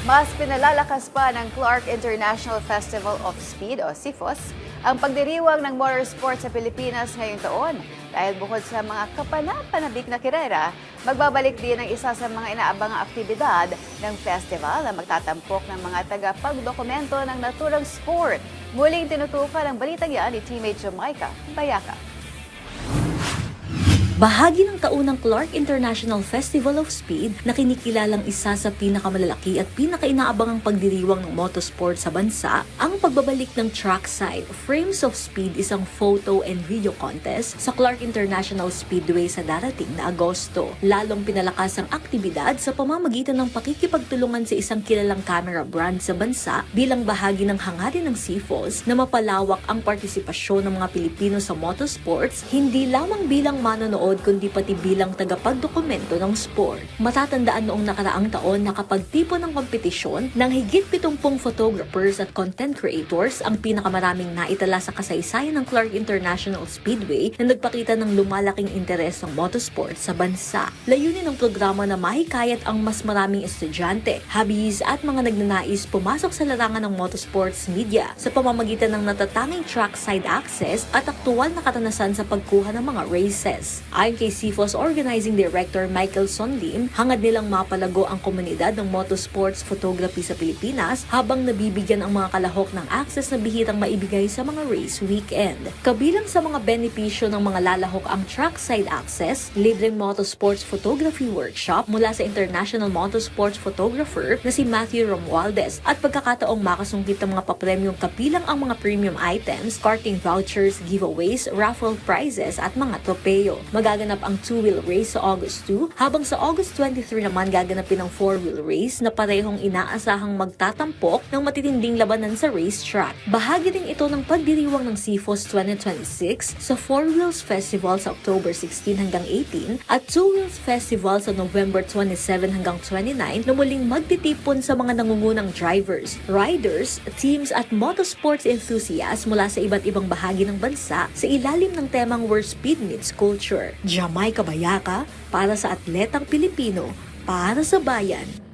Mas pinalalakas pa ng Clark International Festival of Speed o CIFOS ang pagdiriwang ng motorsport sa Pilipinas ngayong taon. Dahil bukod sa mga kapanapanabik na kirera, magbabalik din ang isa sa mga inaabangang aktibidad ng festival na magtatampok ng mga tagapagdokumento ng naturang sport. Muling tinutukan ang balitang yan ni teammate Jamaica Bayaka. Bahagi ng taunang Clark International Festival of Speed na kinikilalang isa sa pinakamalalaki at pinakainaabangang pagdiriwang ng motorsport sa bansa, ang pagbabalik ng Trackside Frames of Speed, isang photo and video contest sa Clark International Speedway sa darating na Agosto. Lalong pinalakas ang aktibidad sa pamamagitan ng pakikipagtulungan sa isang kilalang camera brand sa bansa bilang bahagi ng hangarin ng CIFOS na mapalawak ang partisipasyon ng mga Pilipino sa motorsports, hindi lamang bilang manonood kundi pati bilang tagapagdokumento ng sport. Matatandaan noong nakaraang taon na nakapagtipon ng kompetisyon ng higit 70 photographers at content creators, ang pinakamaraming naitala sa kasaysayan ng Clark International Speedway na nagpakita ng lumalaking interes ng motorsport sa bansa. Layunin ng programa na mahikayat ang mas maraming estudyante, hobbies at mga nagnanais pumasok sa larangan ng motorsports media sa pamamagitan ng natatanging trackside access at aktual na katanasan sa pagkuha ng mga races. Ayon kay CIFOS Organizing Director Michael Sonlim, hangad nilang mapalago ang komunidad ng motorsports photography sa Pilipinas habang nabibigyan ang mga kalahok ng access na bihirang maibigay sa mga race weekend. Kabilang sa mga benepisyo ng mga lalahok ang trackside access, libreng motorsports photography workshop mula sa international motorsports photographer na si Matthew Romualdez at pagkakataong makasungkit ng mga papremyong kabilang ang mga premium items, karting vouchers, giveaways, raffle prizes at mga tropeyo. Magaganap ang 2-wheel race sa August 2, habang sa August 23 naman gaganapin ang 4-wheel race na parehong inaasahang magtatampok ng matitinding labanan sa racetrack. Bahagi rin ito ng pagdiriwang ng CIFOS 2026 sa 4-Wheels Festival sa October 16 hanggang 18 at 2-Wheels Festival sa November 27 hanggang 29 na muling magtitipon sa mga nangungunang drivers, riders, teams at motorsports enthusiasts mula sa iba't ibang bahagi ng bansa sa ilalim ng temang Where Speed Meets Culture. Jamaica Bayaka para sa atletang Pilipino, para sa bayan.